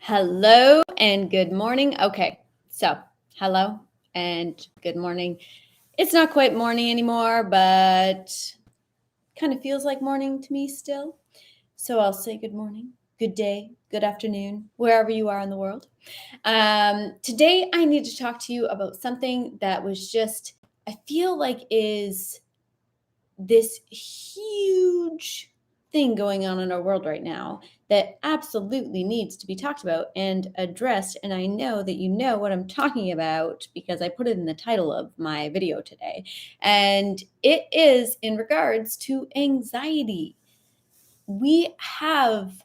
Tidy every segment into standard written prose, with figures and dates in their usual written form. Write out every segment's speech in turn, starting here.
Hello and good morning. Okay, so hello and good morning. It's not quite morning anymore, but kind of feels like morning to me still. So I'll say good morning, good day, good afternoon, wherever you are in the world. Today, I need to talk to you about something that was just, I feel like is this huge thing going on in our world right now that absolutely needs to be talked about and addressed. And I know that you know what I'm talking about because I put it in the title of my video today. And it is in regards to anxiety. We have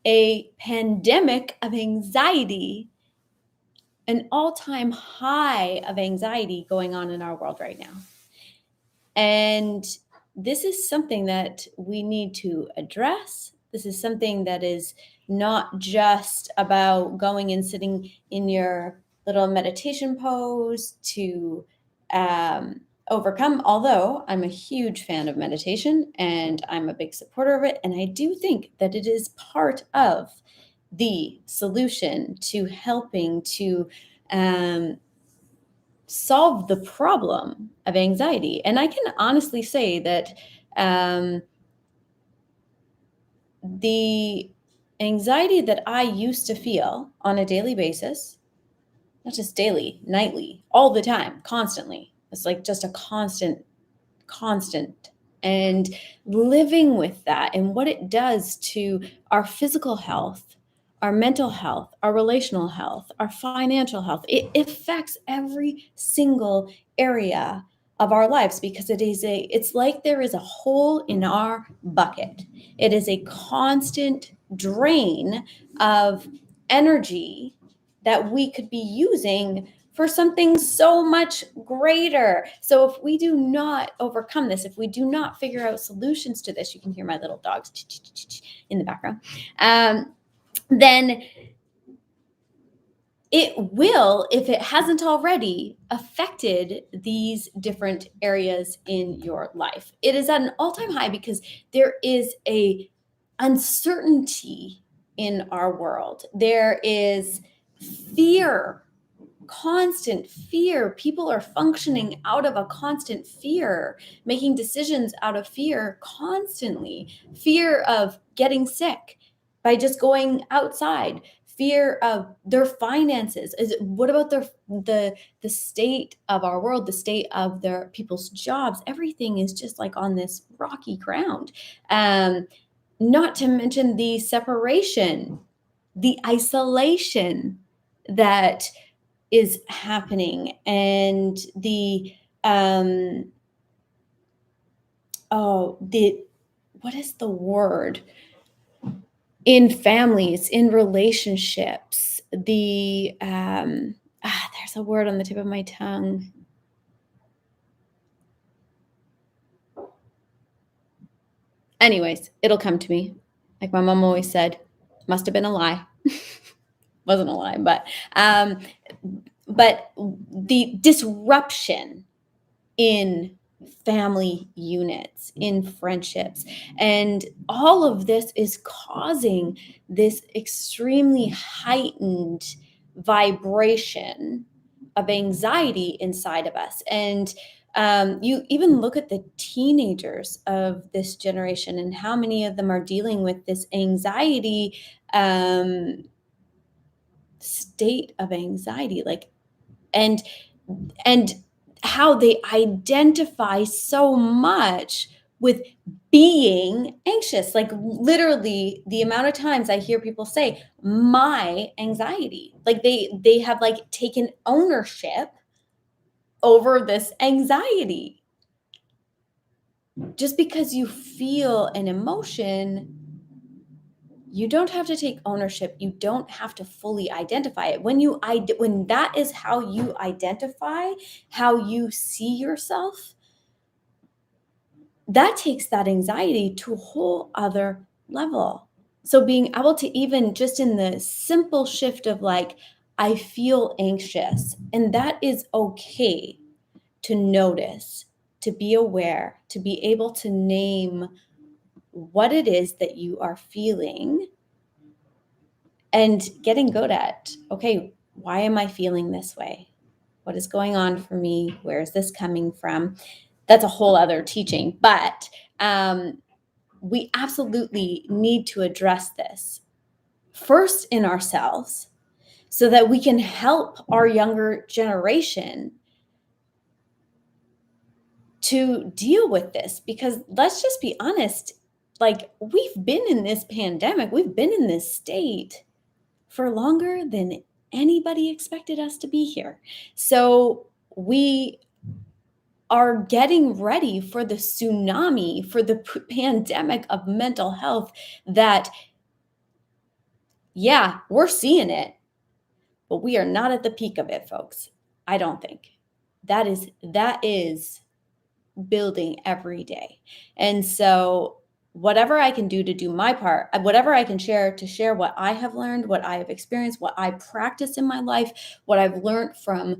a pandemic of anxiety, an all-time high of anxiety going on in our world right now. And this is something that we need to address. This is something that is not just about going and sitting in your little meditation pose to overcome, although I'm a huge fan of meditation and I'm a big supporter of it. And I do think that it is part of the solution to helping to solve the problem of anxiety. And I can honestly say that the anxiety that I used to feel on a daily basis, not just daily, nightly, all the time, constantly, it's like just a constant. And living with that and what it does to our physical health, our mental health, our relational health, our financial health, it affects every single area of our lives because it's like there is a hole in our bucket. It is a constant drain of energy that we could be using for something so much greater. So if we do not overcome this, if we do not figure out solutions to this, you can hear my little dogs in the background, then it will, if it hasn't already, affected these different areas in your life. It is at an all-time high because there is a uncertainty in our world. There is fear, constant fear. People are functioning out of a constant fear, making decisions out of fear constantly. Fear of getting sick by just going outside. Fear of their finances. What about the state of our world, the state of their people's jobs? Everything is just like on this rocky ground. Not to mention the separation, the isolation that is happening, and the what is the word, in families, in relationships, there's a word on the tip of my tongue. Anyways, it'll come to me. Like my mom always said, must have been a lie. Wasn't a lie, but the disruption in family units, in friendships, and all of this is causing this extremely heightened vibration of anxiety inside of us. And you even look at the teenagers of this generation and how many of them are dealing with this anxiety, state of anxiety, like, and how they identify so much with being anxious. Like literally the amount of times I hear people say my anxiety, like they have like taken ownership over this anxiety. Just because you feel an emotion, you don't have to take ownership. You don't have to fully identify it. When that is how you identify, how you see yourself, that takes that anxiety to a whole other level. So being able to, even just in the simple shift of like, I feel anxious, and that is okay to notice, to be aware, to be able to name what it is that you are feeling, and getting good at, okay, why am I feeling this way? What is going on for me? Where is this coming from? That's a whole other teaching, but we absolutely need to address this first in ourselves so that we can help our younger generation to deal with this. Because let's just be honest, like, we've been in this pandemic, we've been in this state for longer than anybody expected us to be here. So we are getting ready for the tsunami, for the pandemic of mental health that, yeah, we're seeing it, but we are not at the peak of it, folks. I don't think. That is building every day. And so whatever I can do to do my part, whatever I can share to share what I have learned, what I have experienced, what I practice in my life, what I've learned from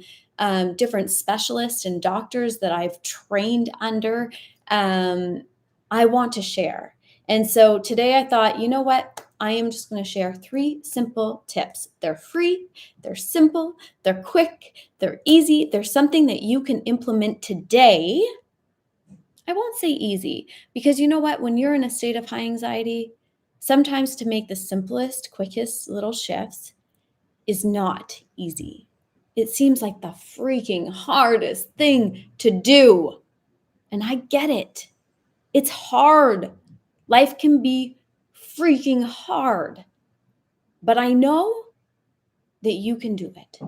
different specialists and doctors that I've trained under, I want to share. And so today I thought, you know what? I am just going to share 3 simple tips. They're free, they're simple, they're quick, they're easy. They're something that you can implement today. I won't say easy, because you know what? When you're in a state of high anxiety, sometimes to make the simplest, quickest little shifts is not easy. It seems like the freaking hardest thing to do. And I get it. It's hard. Life can be freaking hard. But I know that you can do it.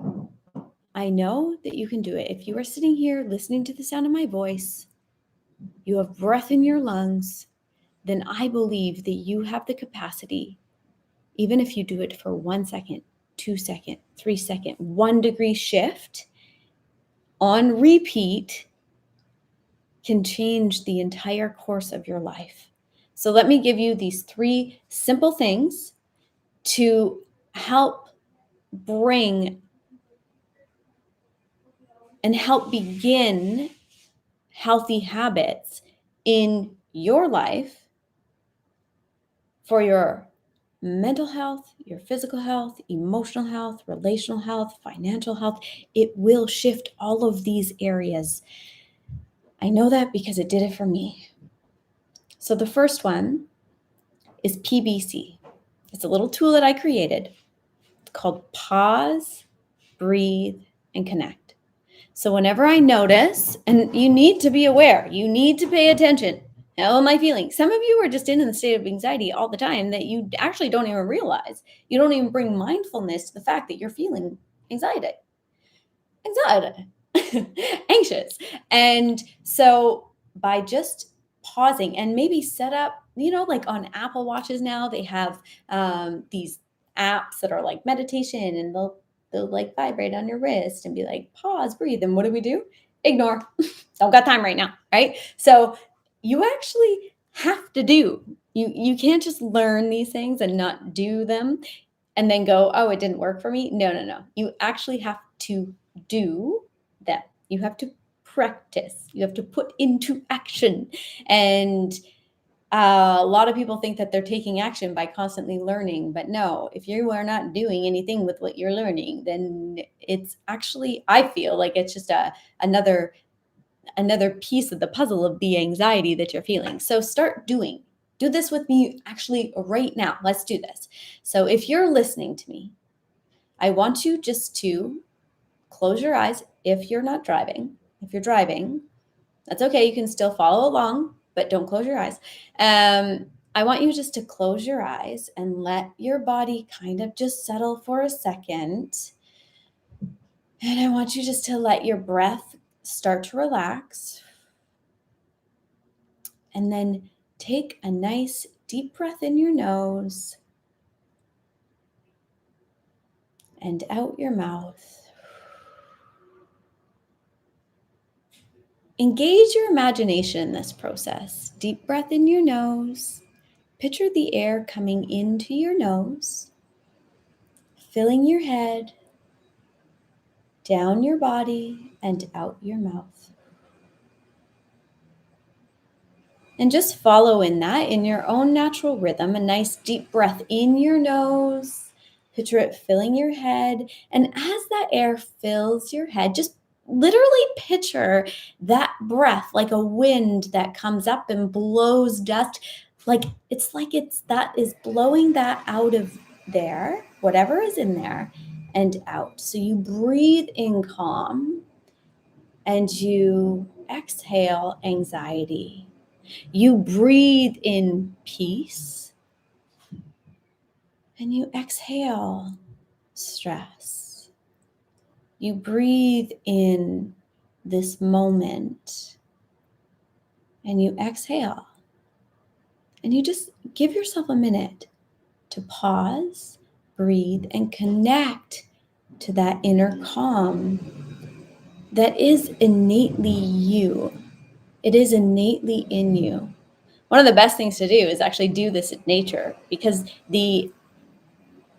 I know that you can do it. If you are sitting here listening to the sound of my voice, you have breath in your lungs, then I believe that you have the capacity, even if you do it for 1 second, 2 second, 3 second, 1 degree shift on repeat can change the entire course of your life. So let me give you these 3 simple things to help bring and help begin healthy habits in your life for your mental health, your physical health, emotional health, relational health, financial health. It will shift all of these areas. I know that because it did it for me. So the first one is PBC. It's a little tool that I created called Pause, Breathe, and Connect. So whenever I notice, and you need to be aware, you need to pay attention. How am I feeling? Some of you are just in a state of anxiety all the time that you actually don't even realize. You don't even bring mindfulness to the fact that you're feeling anxiety, anxious. And so by just pausing and maybe set up, like on Apple Watches now, they have these apps that are like meditation, and they'll like vibrate on your wrist and be like, pause, breathe. And what do? Ignore. Don't got time right now, right? So you actually have to do. You can't just learn these things and not do them and then go, oh, it didn't work for me. No. You actually have to do them. You have to practice. You have to put into action. And a lot of people think that they're taking action by constantly learning, but no, if you are not doing anything with what you're learning, then it's actually, I feel like it's just another piece of the puzzle of the anxiety that you're feeling. So start doing. Do this with me actually right now. Let's do this. So if you're listening to me, I want you just to close your eyes if you're not driving. If you're driving, that's okay. You can still follow along, but don't close your eyes. I want you just to close your eyes and let your body kind of just settle for a second. And I want you just to let your breath start to relax. And then take a nice deep breath in your nose and out your mouth. Engage your imagination in this process. Deep breath in your nose. Picture the air coming into your nose, filling your head, down your body, and out your mouth. And just follow in that in your own natural rhythm. A nice deep breath in your nose, Picture it filling your head. And as that air fills your head, just literally picture that breath like a wind that comes up and blows dust. Like it's that is blowing that out of there, whatever is in there, and out. So you breathe in calm and you exhale anxiety. You breathe in peace and you exhale stress. You breathe in this moment and you exhale. And you just give yourself a minute to pause, breathe, and connect to that inner calm that is innately you. It is innately in you. One of the best things to do is actually do this in nature, because the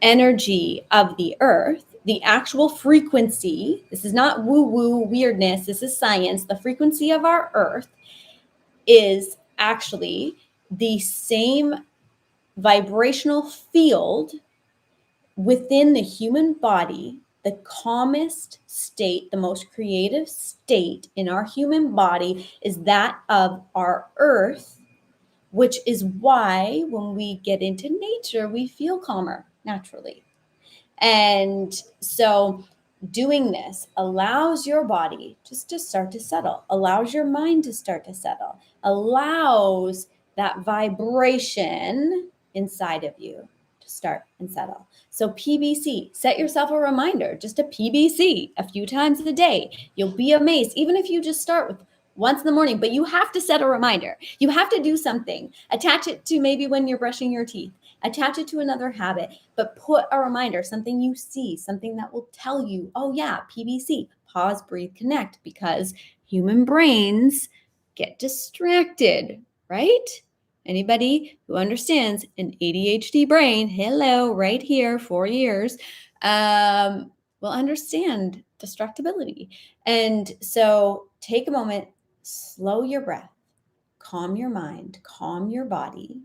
energy of the earth, the actual frequency, this is not woo-woo weirdness, this is science. The frequency of our earth is actually the same vibrational field within the human body. The calmest state, the most creative state in our human body is that of our earth, which is why when we get into nature, we feel calmer naturally. And so doing this allows your body just to start to settle, allows your mind to start to settle, allows that vibration inside of you to start and settle. So PBC, set yourself a reminder, just a PBC a few times a day. You'll be amazed, even if you just start with once in the morning, but you have to set a reminder. You have to do something. Attach it to maybe when you're brushing your teeth. Attach it to another habit, but put a reminder, something you see, something that will tell you, oh yeah, PBC, pause, breathe, connect, because human brains get distracted, right? Anybody who understands an ADHD brain, hello, right here, 4 years, will understand distractibility. And so take a moment, slow your breath, calm your mind, calm your body,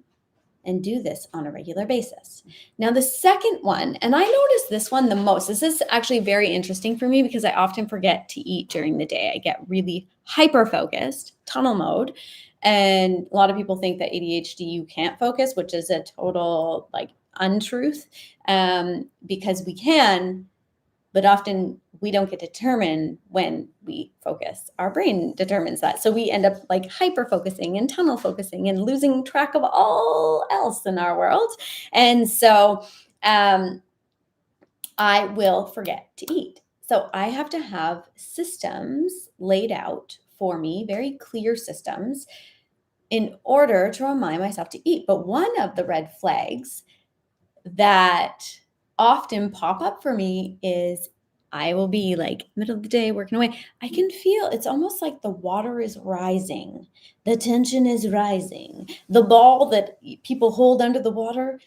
and do this on a regular basis. Now, the second one, and I notice this one the most, this is actually very interesting for me because I often forget to eat during the day. I get really hyper-focused, tunnel mode. And a lot of people think that ADHD, you can't focus, which is a total untruth, because we can, but often we don't get to determine when we focus. Our brain determines that. So we end up hyper focusing and tunnel focusing and losing track of all else in our world. And so I will forget to eat. So I have to have systems laid out for me, very clear systems, in order to remind myself to eat. But one of the red flags that often pop up for me is I will be middle of the day working away. I can feel it's almost like the water is rising. The tension is rising. The ball that people hold under the water,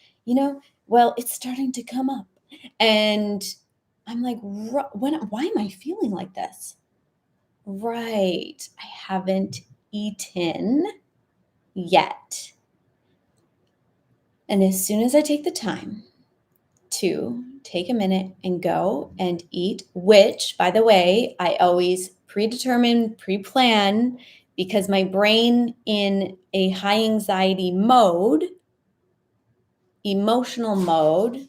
well, it's starting to come up. And I'm like, why am I feeling like this? Right. I haven't eaten yet. And as soon as I take the time to take a minute and go and eat, which, by the way, I always predetermine, pre-plan, because my brain in a high anxiety mode, emotional mode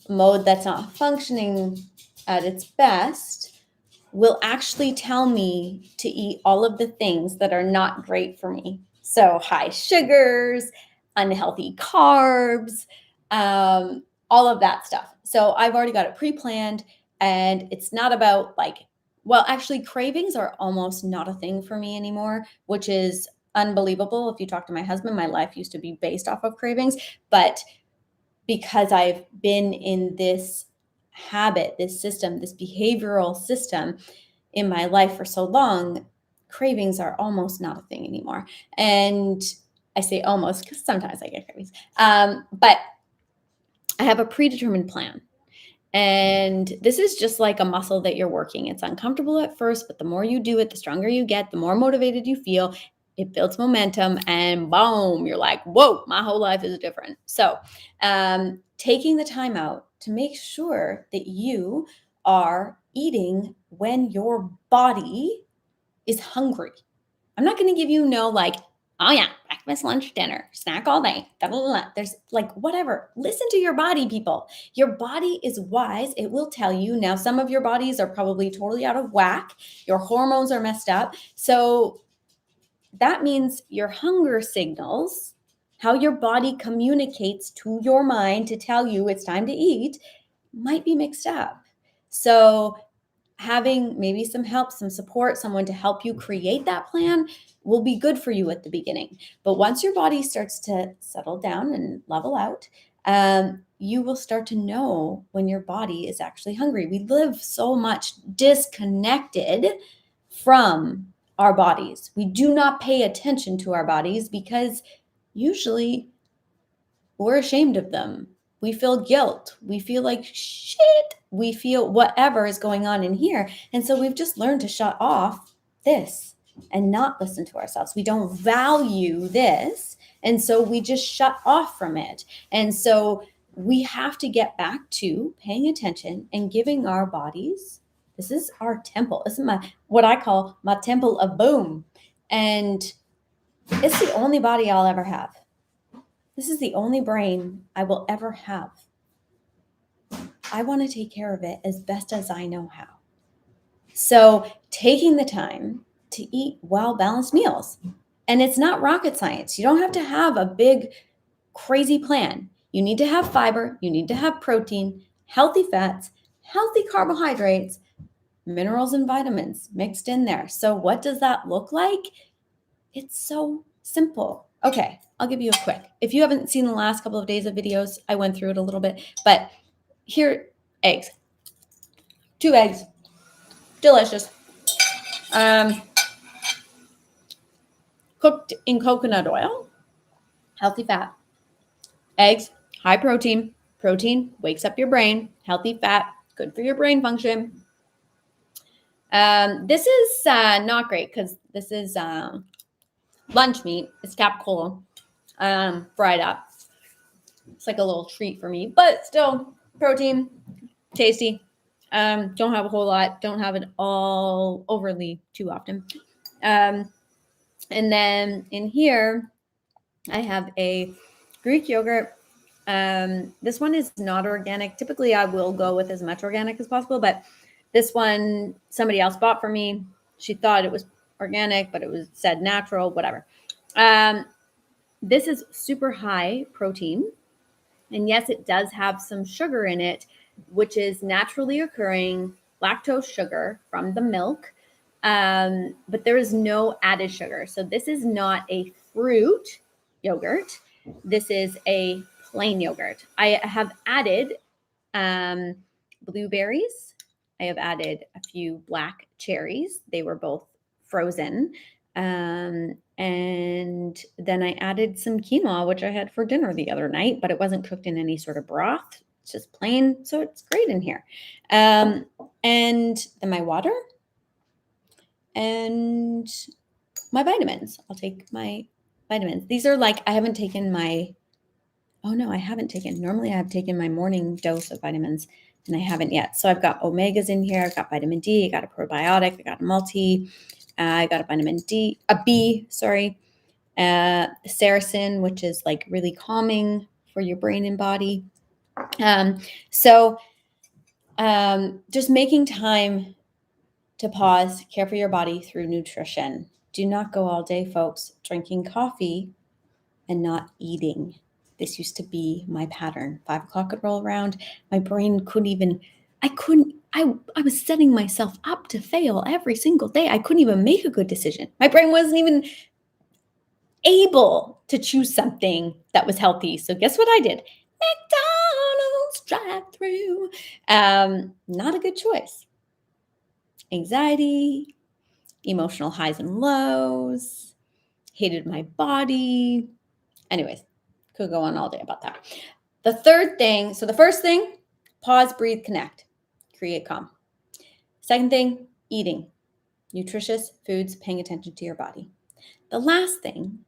that's not functioning at its best, will actually tell me to eat all of the things that are not great for me. So high sugars, unhealthy carbs, all of that stuff. So I've already got it pre-planned, and it's not about actually cravings are almost not a thing for me anymore, which is unbelievable. If you talk to my husband, my life used to be based off of cravings, but because I've been in this habit, this system, this behavioral system in my life for so long, cravings are almost not a thing anymore. And I say almost because sometimes I get cravings. But I have a predetermined plan. And this is just like a muscle that you're working. It's uncomfortable at first, but the more you do it, the stronger you get, the more motivated you feel. it builds momentum, and boom, you're like, whoa, my whole life is different. So taking the time out to make sure that you are eating when your body is hungry. I'm not going to give you like, oh yeah, breakfast, lunch, dinner, snack all day. Blah, blah, blah. There's like whatever. Listen to your body, people. Your body is wise. It will tell you. Now, some of your bodies are probably totally out of whack. Your hormones are messed up. So that means your hunger signals, how your body communicates to your mind to tell you it's time to eat, might be mixed up. So having maybe some help, some support, someone to help you create that plan will be good for you at the beginning. But once your body starts to settle down and level out, you will start to know when your body is actually hungry. We live so much disconnected from our bodies. We do not pay attention to our bodies because usually we're ashamed of them. We feel guilt. We feel like shit. We feel whatever is going on in here. And so we've just learned to shut off this and not listen to ourselves. We don't value this. And so we just shut off from it. And so we have to get back to paying attention and giving our bodies, this is our temple. This is what I call my temple of boom. And it's the only body I'll ever have. This is the only brain I will ever have. I want to take care of it as best as I know how. So taking the time to eat well-balanced meals. And it's not rocket science. You don't have to have a big, crazy plan. You need to have fiber. You need to have protein, healthy fats, healthy carbohydrates, minerals and vitamins mixed in there. So what does that look like? It's so simple. Okay, I'll give you a quick. If you haven't seen the last couple of days of videos, I went through it a little bit, but here, eggs. 2 eggs. Delicious. Cooked in coconut oil. Healthy fat. Eggs, high protein. Protein wakes up your brain. Healthy fat, good for your brain function. This is not great because this is lunch meat. It's capicola. Fried up. It's like a little treat for me, but still protein, tasty. Don't have a whole lot. Don't have it all overly too often. And then in here, I have a Greek yogurt. This one is not organic. Typically, I will go with as much organic as possible, but this one somebody else bought for me. She thought it was organic, but it was said natural, whatever. This is super high protein. And yes, it does have some sugar in it, which is naturally occurring lactose sugar from the milk. But there is no added sugar. So this is not a fruit yogurt. This is a plain yogurt. I have added blueberries. I have added a few black cherries. They were both frozen. And then I added some quinoa, which I had for dinner the other night, but it wasn't cooked in any sort of broth. It's just plain. So it's great in here. And then my water and my vitamins. I'll take my vitamins. These are like, I haven't taken normally I've taken my morning dose of vitamins and I haven't yet. So I've got omegas in here. I've got vitamin D, I got a probiotic, I got a multi, I got a vitamin B, Sericin, which is like really calming for your brain and body. Just making time to pause, care for your body through nutrition. Do not go all day, folks, drinking coffee and not eating. This used to be my pattern. 5 o'clock would roll around. My brain I was setting myself up to fail every single day. I couldn't even make a good decision. My brain wasn't even able to choose something that was healthy. So guess what I did? McDonald's drive-through. Not a good choice. Anxiety, emotional highs and lows, hated my body. Anyways, could go on all day about that. The first thing, pause, breathe, connect, create calm. Second thing, eating nutritious foods, paying attention to your body. The last thing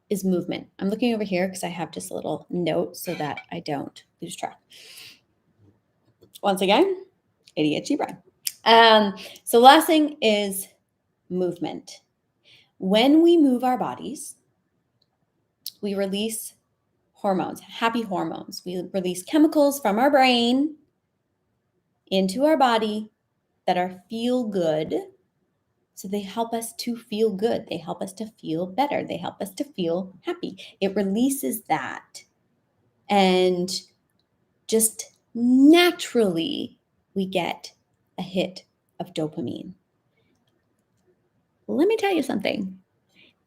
is movement. I'm looking over here because I have just a little note so that I don't lose track. Once again, ADHD brain. So last thing is movement. When we move our bodies, we release hormones, happy hormones. We release chemicals from our brain into our body that are feel good. So they help us to feel good. They help us to feel better. They help us to feel happy. It releases that. And just naturally, we get a hit of dopamine. Let me tell you something.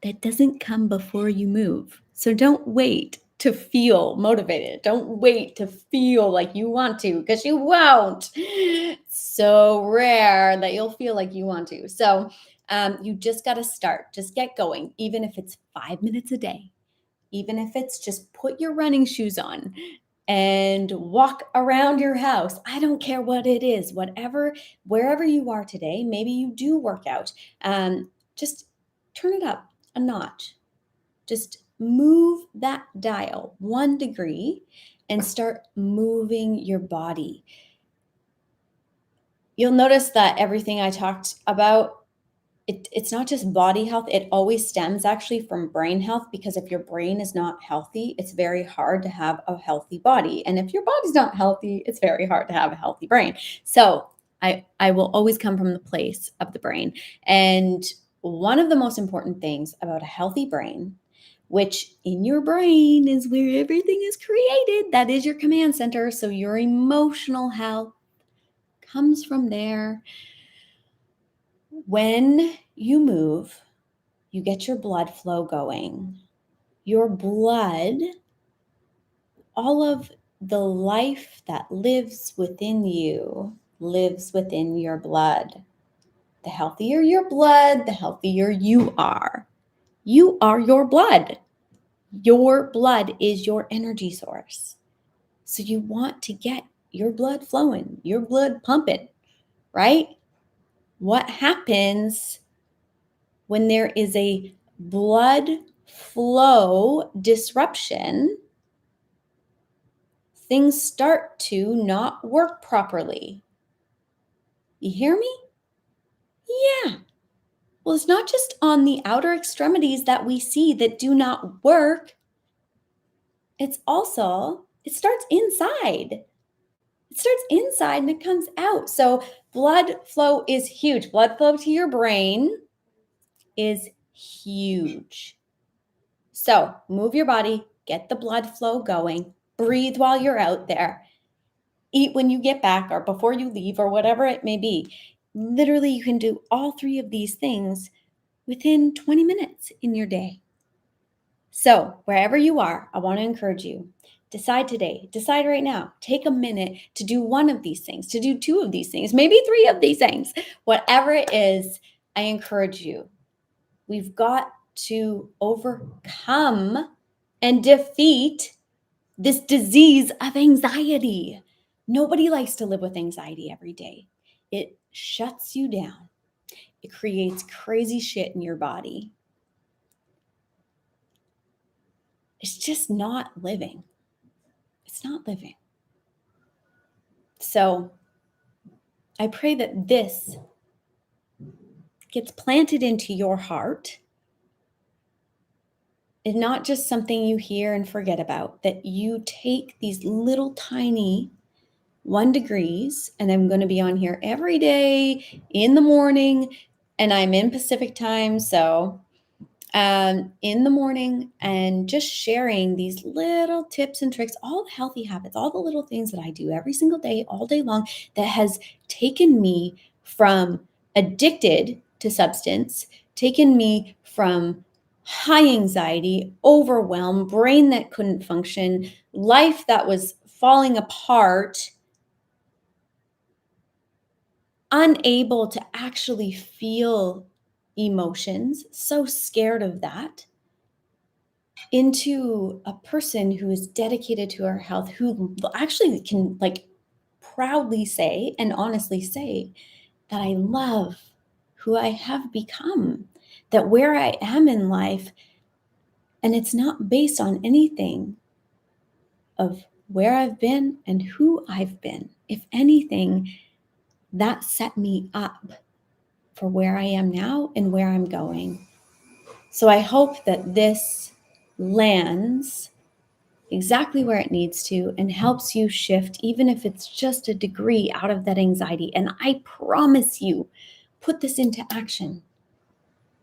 That doesn't come before you move. So don't wait to feel motivated. Don't wait to feel like you want to, because you won't. It's so rare that you'll feel like you want to. So you just got to start. Just get going, even if it's 5 minutes a day, even if it's just put your running shoes on and walk around your house. I don't care what it is, whatever, wherever you are today, maybe you do work out. Just turn it up a notch. Just move that dial 1 degree and start moving your body. You'll notice that everything I talked about, it's not just body health. It always stems actually from brain health, because if your brain is not healthy, it's very hard to have a healthy body. And if your body's not healthy, it's very hard to have a healthy brain. So I will always come from the place of the brain. And one of the most important things about a healthy brain, which in your brain is where everything is created, that is your command center. So your emotional health comes from there. When you move, you get your blood flow going. Your blood, all of the life that lives within you, lives within your blood. The healthier your blood, the healthier you are. You are your blood. Your blood is your energy source. So you want to get your blood flowing, your blood pumping, right? What happens when there is a blood flow disruption? Things start to not work properly. You hear me? Yeah. Well, it's not just on the outer extremities that we see that do not work. It starts inside. It starts inside and it comes out. So blood flow is huge. Blood flow to your brain is huge. So move your body, get the blood flow going, breathe while you're out there, eat when you get back or before you leave or whatever it may be. Literally, you can do all 3 of these things within 20 minutes in your day. So wherever you are, I want to encourage you. Decide today, decide right now, take a minute to do 1 of these things, to do 2 of these things, maybe 3 of these things. Whatever it is, I encourage you. We've got to overcome and defeat this disease of anxiety. Nobody likes to live with anxiety every day. It shuts you down. It creates crazy shit in your body. It's just not living. It's not living. So I pray that this gets planted into your heart. It's not just something you hear and forget about, that you take these little tiny 1 degrees, and I'm going to be on here every day in the morning, and I'm in Pacific time. So in the morning, and just sharing these little tips and tricks, all the healthy habits, all the little things that I do every single day, all day long, that has taken me from addicted to substance, taken me from high anxiety, overwhelm, brain that couldn't function, life that was falling apart, unable to actually feel emotions, so scared of that, into a person who is dedicated to our health, who actually can proudly say and honestly say that I love who I have become, that where I am in life, and it's not based on anything of where I've been and who I've been. If anything, that set me up for where I am now and where I'm going. So I hope that this lands exactly where it needs to and helps you shift, even if it's just a degree, out of that anxiety. And I promise you, put this into action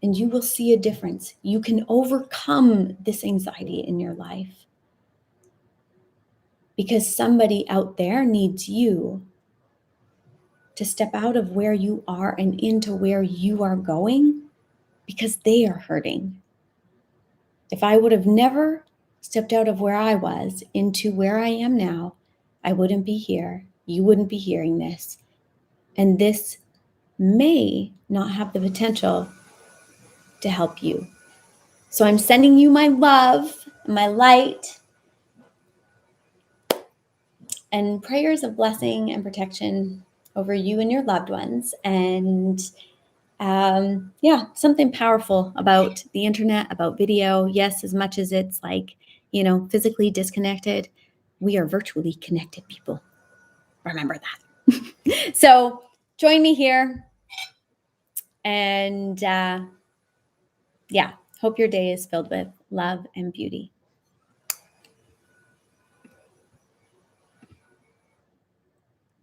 and you will see a difference. You can overcome this anxiety in your life because somebody out there needs you to step out of where you are and into where you are going because they are hurting. If I would have never stepped out of where I was into where I am now, I wouldn't be here. You wouldn't be hearing this. And this may not have the potential to help you. So I'm sending you my love, my light, and prayers of blessing and protection over you and your loved ones. And something powerful about the internet, about video. Yes, as much as it's like, physically disconnected, we are virtually connected, people. Remember that. So join me here. And hope your day is filled with love and beauty.